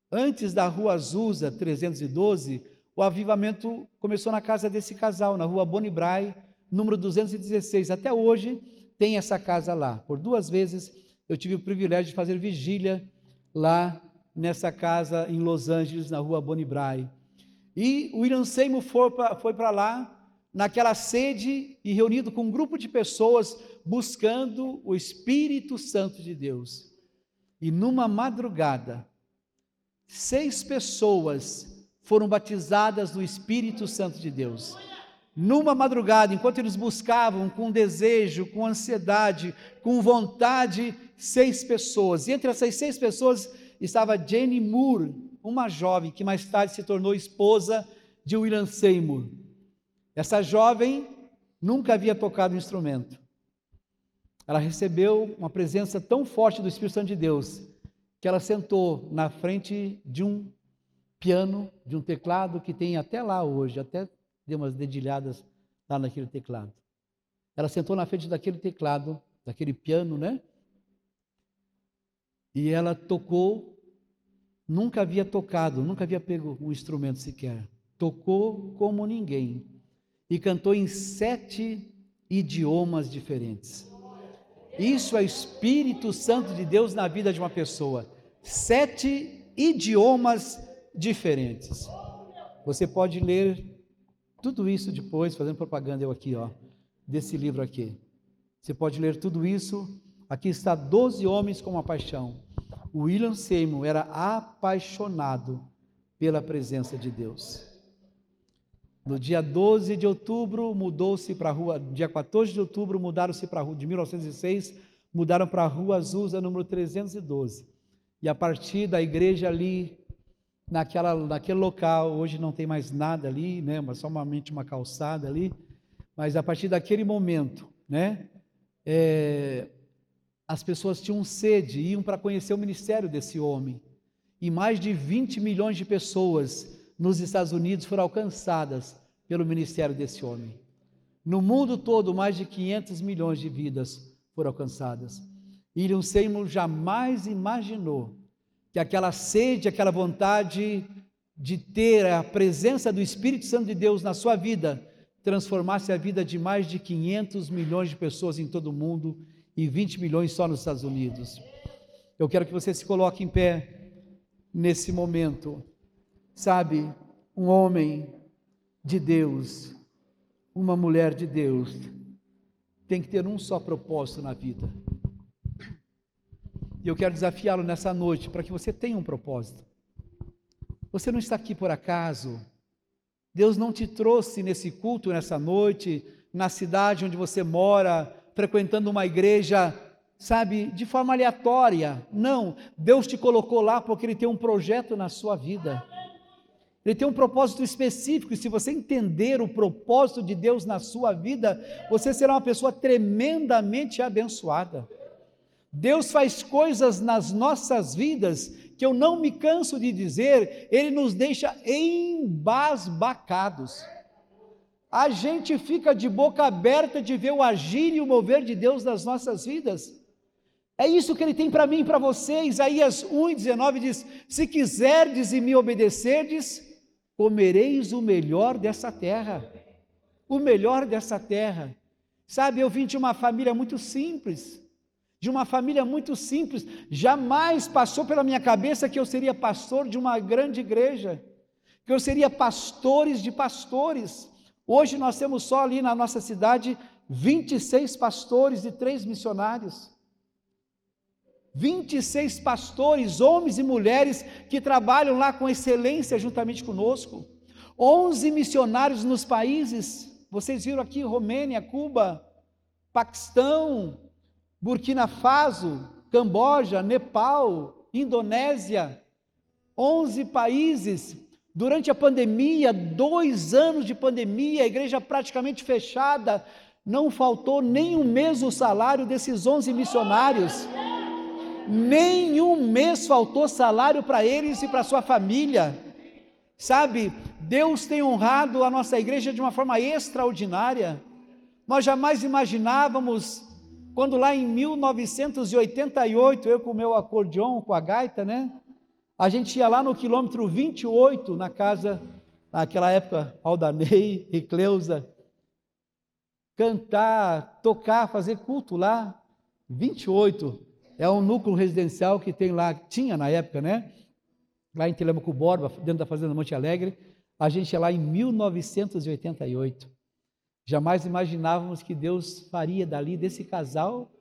Antes da rua Azusa 312, o avivamento começou na casa desse casal, na rua Bonnie Brain, número 216. Até hoje tem essa casa lá. Por 2 vezes eu tive o privilégio de fazer vigília lá nessa casa em Los Angeles, na rua Bonnie Brain. E o William Seymour foi para lá, naquela sede e reunido com um grupo de pessoas buscando o Espírito Santo de Deus. E numa madrugada, 6 pessoas foram batizadas no Espírito Santo de Deus. Numa madrugada, enquanto eles buscavam com desejo, com ansiedade, com vontade, 6 pessoas. E entre essas 6 pessoas estava Jane Moore, uma jovem que mais tarde se tornou esposa de William Seymour. Essa jovem nunca havia tocado um instrumento. Ela recebeu uma presença tão forte do Espírito Santo de Deus, que ela sentou na frente de um piano, de um teclado que tem até lá hoje, até deu umas dedilhadas lá naquele teclado. Ela sentou na frente daquele teclado, daquele piano, né? E ela tocou, nunca havia tocado, nunca havia pego um instrumento sequer. Tocou como ninguém. E cantou em 7 idiomas diferentes. Isso é o Espírito Santo de Deus na vida de uma pessoa. 7 idiomas diferentes. Você pode ler tudo isso depois, fazendo propaganda eu aqui, desse livro aqui. Você pode ler tudo isso. Aqui está 12 homens com uma paixão. O William Seymour era apaixonado pela presença de Deus. No dia 12 de outubro, mudou-se para a rua, dia 14 de outubro, mudaram-se para a rua, de 1906, mudaram para a rua Azusa, número 312. E a partir da igreja ali, naquele local, hoje não tem mais nada ali, né, mas somente uma calçada ali, mas a partir daquele momento, né, as pessoas tinham sede, iam para conhecer o ministério desse homem. E mais de 20 milhões de pessoas nos Estados Unidos foram alcançadas pelo ministério desse homem. No mundo todo, mais de 500 milhões de vidas foram alcançadas. William Seymour jamais imaginou que aquela sede, aquela vontade de ter a presença do Espírito Santo de Deus na sua vida, transformasse a vida de mais de 500 milhões de pessoas em todo o mundo e 20 milhões só nos Estados Unidos. Eu quero que você se coloque em pé nesse momento. Sabe, um homem de Deus, uma mulher de Deus, tem que ter um só propósito na vida. E eu quero desafiá-lo nessa noite para que você tenha um propósito. Você não está aqui por acaso. Deus não te trouxe nesse culto, nessa noite, na cidade onde você mora, frequentando uma igreja, sabe, de forma aleatória. Não, Deus te colocou lá porque Ele tem um projeto na sua vida. Ele tem um propósito específico, e se você entender o propósito de Deus na sua vida, você será uma pessoa tremendamente abençoada. Deus faz coisas nas nossas vidas que eu não me canso de dizer, Ele nos deixa embasbacados. A gente fica de boca aberta de ver o agir e o mover de Deus nas nossas vidas. É isso que Ele tem para mim e para você. Isaías 1:19 diz: se quiserdes e me obedecerdes, comereis o melhor dessa terra. O melhor dessa terra. Sabe, eu vim de uma família muito simples. Jamais passou pela minha cabeça que eu seria pastor de uma grande igreja, que eu seria pastores de pastores. Hoje nós temos só ali na nossa cidade 26 pastores e 3 missionários. 26 pastores, homens e mulheres, que trabalham lá com excelência juntamente conosco. 11 missionários nos países, vocês viram aqui, Romênia, Cuba, Paquistão, Burkina Faso, Camboja, Nepal, Indonésia, 11 países. Durante a pandemia, 2 anos de pandemia, a igreja praticamente fechada, não faltou nem um mês o salário desses 11 missionários. Nenhum mês faltou salário para eles e para sua família. Sabe, Deus tem honrado a nossa igreja de uma forma extraordinária. Nós jamais imaginávamos, quando lá em 1988, eu com o meu acordeon, com a gaita, né? A gente ia lá no quilômetro 28, na casa, naquela época, Aldanei e Cleusa, cantar, tocar, fazer culto lá. 28 é um núcleo residencial que tem lá, tinha na época, né? Lá em Telemaco Borba, dentro da fazenda Monte Alegre. A gente ia lá em 1988. Jamais imaginávamos que Deus faria dali, desse casal,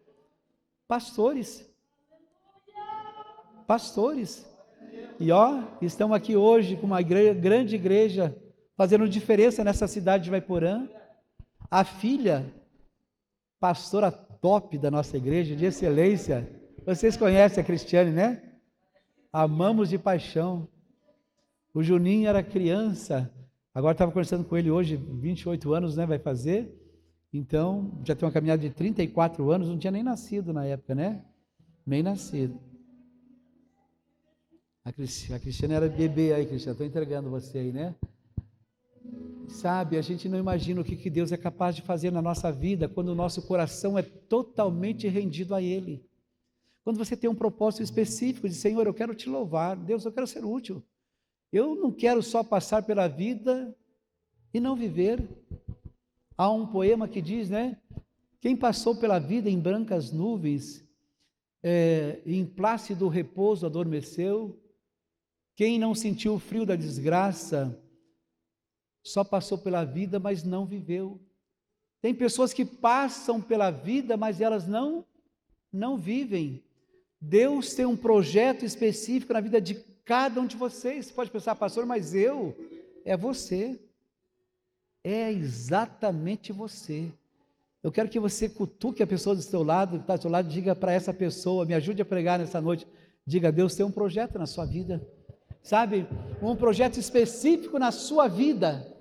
pastores. E estamos aqui hoje com uma grande igreja, fazendo diferença nessa cidade de Vaiporã. A filha, pastora top da nossa igreja, de excelência, vocês conhecem a Cristiane, né? Amamos de paixão. O Juninho era criança, agora estava conversando com ele hoje, 28 anos, né, vai fazer. Então, já tem uma caminhada de 34 anos, não tinha nem nascido na época, né? Nem nascido. A Cristiane era bebê aí, Cristiane, estou entregando você aí, né? Sabe, a gente não imagina o que Deus é capaz de fazer na nossa vida quando o nosso coração é totalmente rendido a Ele. Quando você tem um propósito específico de Senhor, eu quero te louvar, Deus, eu quero ser útil. Eu não quero só passar pela vida e não viver. Há um poema que diz, né? Quem passou pela vida em brancas nuvens, em plácido repouso adormeceu. Quem não sentiu o frio da desgraça, só passou pela vida, mas não viveu. Tem pessoas que passam pela vida, mas elas não vivem. Deus tem um projeto específico na vida de cada um de vocês. Você pode pensar, pastor, mas é você. É exatamente você. Eu quero que você cutuque a pessoa do seu lado, que está do seu lado, diga para essa pessoa, me ajude a pregar nessa noite, diga, Deus tem um projeto na sua vida. Sabe, um projeto específico na sua vida.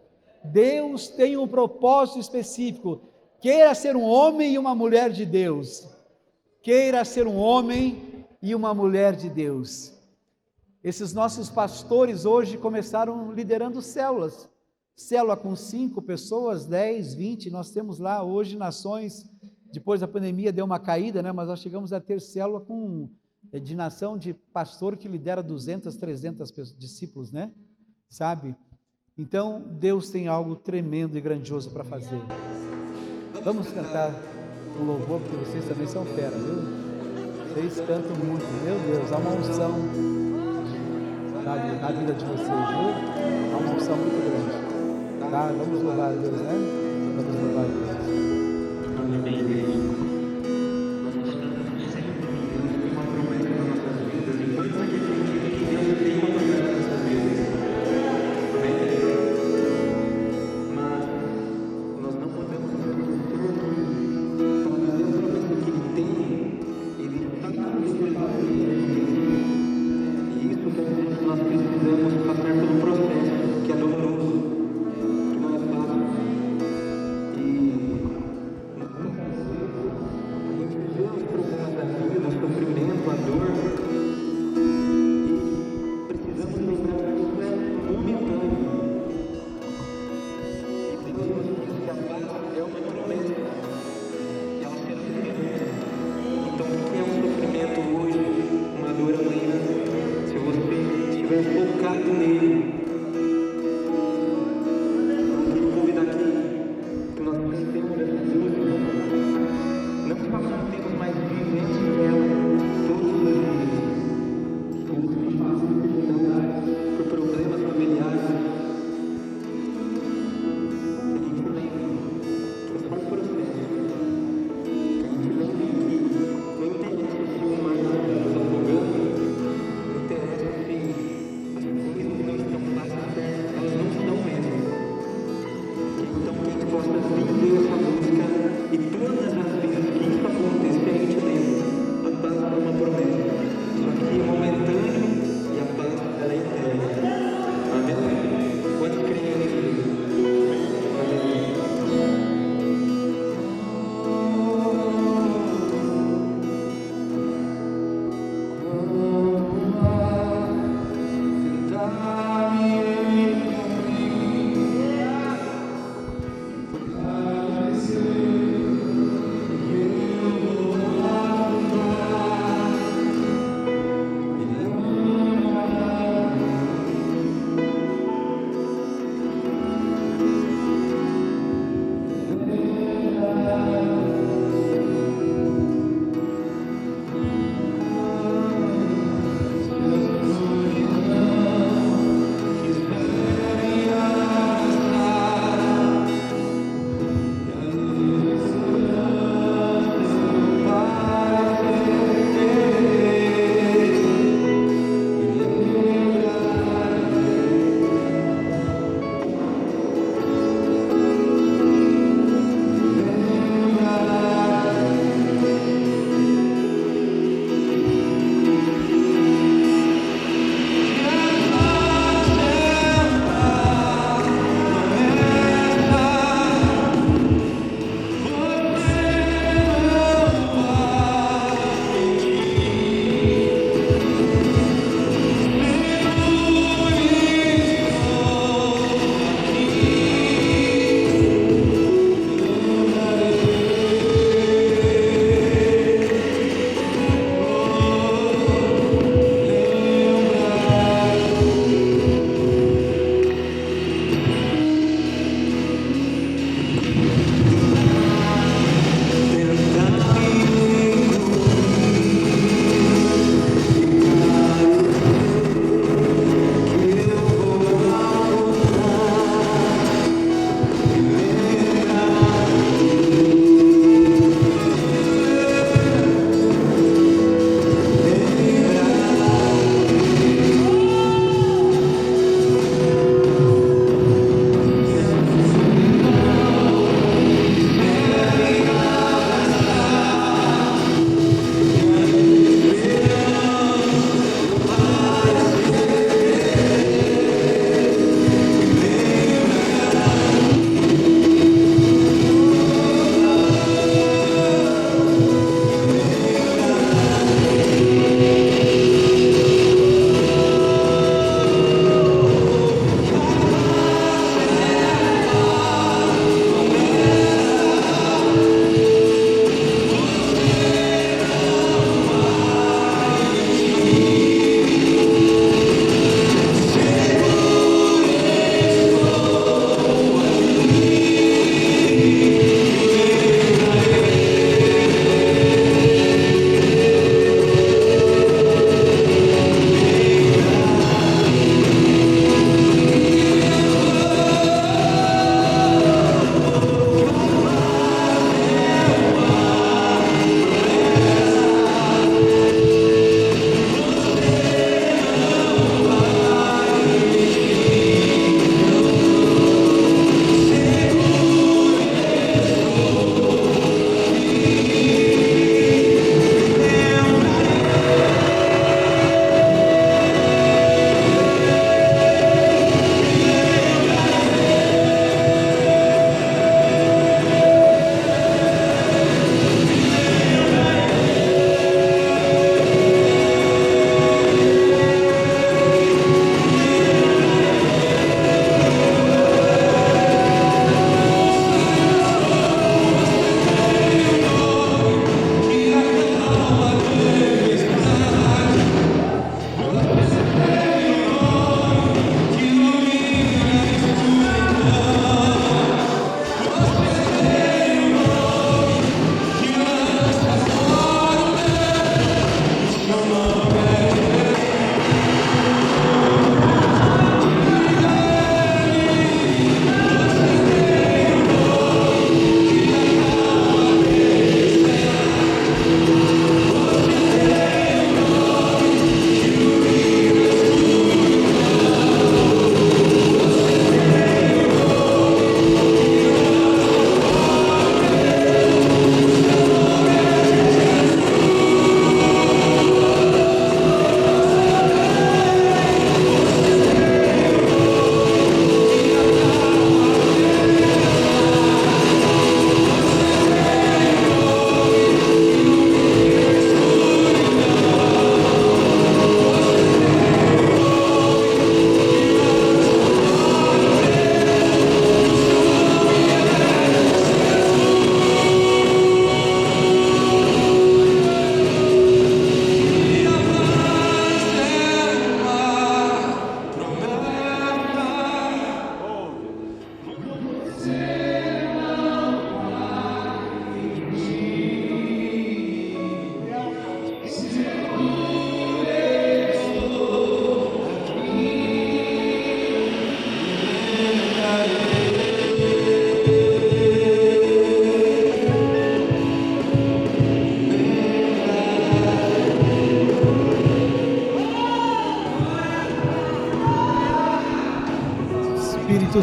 Deus tem um propósito específico. Queira ser um homem e uma mulher de Deus. Queira ser um homem e uma mulher de Deus. Esses nossos pastores hoje começaram liderando células. Célula com 5 pessoas, 10, 20. Nós temos lá hoje nações. Depois da pandemia deu uma caída, né? Mas nós chegamos a ter célula de nação de pastor que lidera 200, 300 discípulos, né? Sabe? Então, Deus tem algo tremendo e grandioso para fazer. Vamos cantar um louvor, porque vocês também são fera, viu? Vocês cantam muito, meu Deus, há uma unção, sabe, na vida de vocês, viu? Há uma unção muito grande, tá? Vamos louvar a Deus, né? Vamos louvar a Deus. que a paz é uma promessa e ela será cumprida. Então, o que é um sofrimento hoje, uma dor amanhã, se você estiver focado nele? Eu queria convidar aqui que nós pensemos nessas duas pessoas. Não que nós não temos mais vivência dela todos os dias. Todos que passam por dificuldades, por problemas familiares. Que a gente lembre que é só um processo. Que a gente lembre que não interessa se o mar está nos afogando, não interessa se as coisas não estão fáceis, elas não estão mesmo. Então, que a gente possa viver essa música e todas as vezes que isso acontecer, a gente lembra: a paz é uma promessa. Só que é momentâneo e a paz ela é eterna. Amém? Quantos creem nisso? Amém. Tentar me engolir,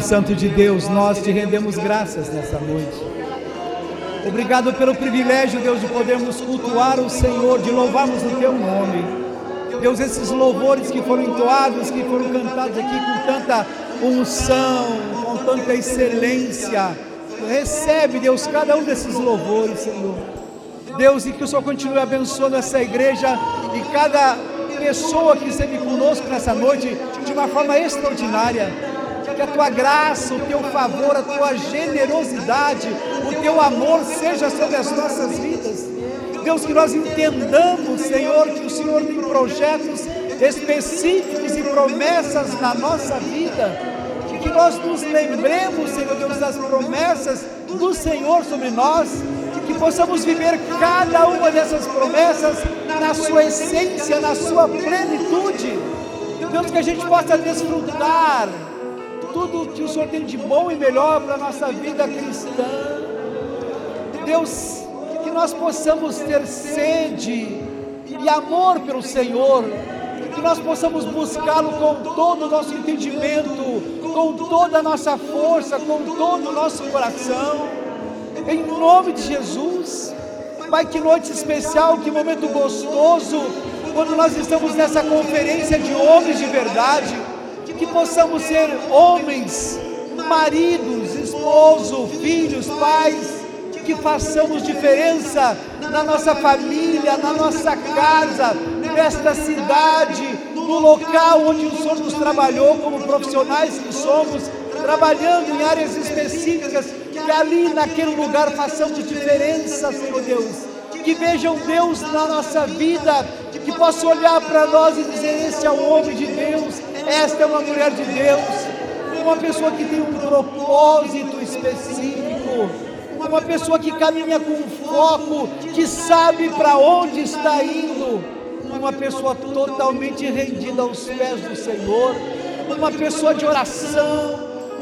Santo de Deus, nós te rendemos graças nessa noite. Obrigado pelo privilégio, Deus, de podermos cultuar o Senhor, de louvarmos o teu nome. Deus, esses louvores que foram entoados, que foram cantados aqui com tanta unção, com tanta excelência, recebe, Deus, cada um desses louvores, Senhor. Deus, e que o Senhor continue abençoando essa igreja e cada pessoa que esteve conosco nessa noite de uma forma extraordinária. Que a tua graça, o teu favor, a tua generosidade, o teu amor seja sobre as nossas vidas. Deus, que nós entendamos, Senhor, que o Senhor tem projetos específicos e promessas na nossa vida. Que nós nos lembremos, Senhor Deus, das promessas do Senhor sobre nós. Que possamos viver cada uma dessas promessas na sua essência, na sua plenitude. Deus, que a gente possa desfrutar tudo que o Senhor tem de bom e melhor para a nossa vida cristã. Deus, que nós possamos ter sede e amor pelo Senhor, que nós possamos buscá-lo com todo o nosso entendimento, com toda a nossa força, com todo o nosso coração, em nome de Jesus. Pai, que noite especial, que momento gostoso, quando nós estamos nessa conferência de homens de verdade, que possamos ser homens, maridos, esposo, filhos, pais, que façamos diferença na nossa família, na nossa casa, nesta cidade, no local onde o Senhor nos trabalhou como profissionais que somos, trabalhando em áreas específicas, que ali naquele lugar façamos diferença, Senhor Deus, que vejam Deus na nossa vida, que possam olhar para nós e dizer: este é um homem de Deus, esta é uma mulher de Deus, uma pessoa que tem um propósito específico, uma pessoa que caminha com foco, que sabe para onde está indo, uma pessoa totalmente rendida aos pés do Senhor, uma pessoa de oração,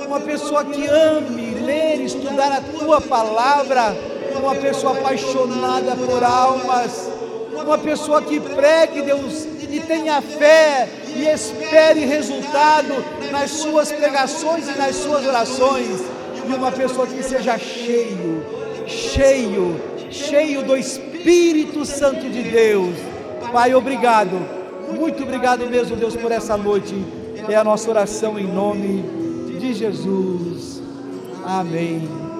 uma pessoa que ame ler, estudar a tua palavra, uma pessoa apaixonada por almas, uma pessoa que pregue, Deus, e tenha fé e espere resultado nas suas pregações e nas suas orações, e uma pessoa que seja cheio do Espírito Santo de Deus. Pai, obrigado, muito obrigado mesmo, Deus, por essa noite. É a nossa oração em nome de Jesus. Amém.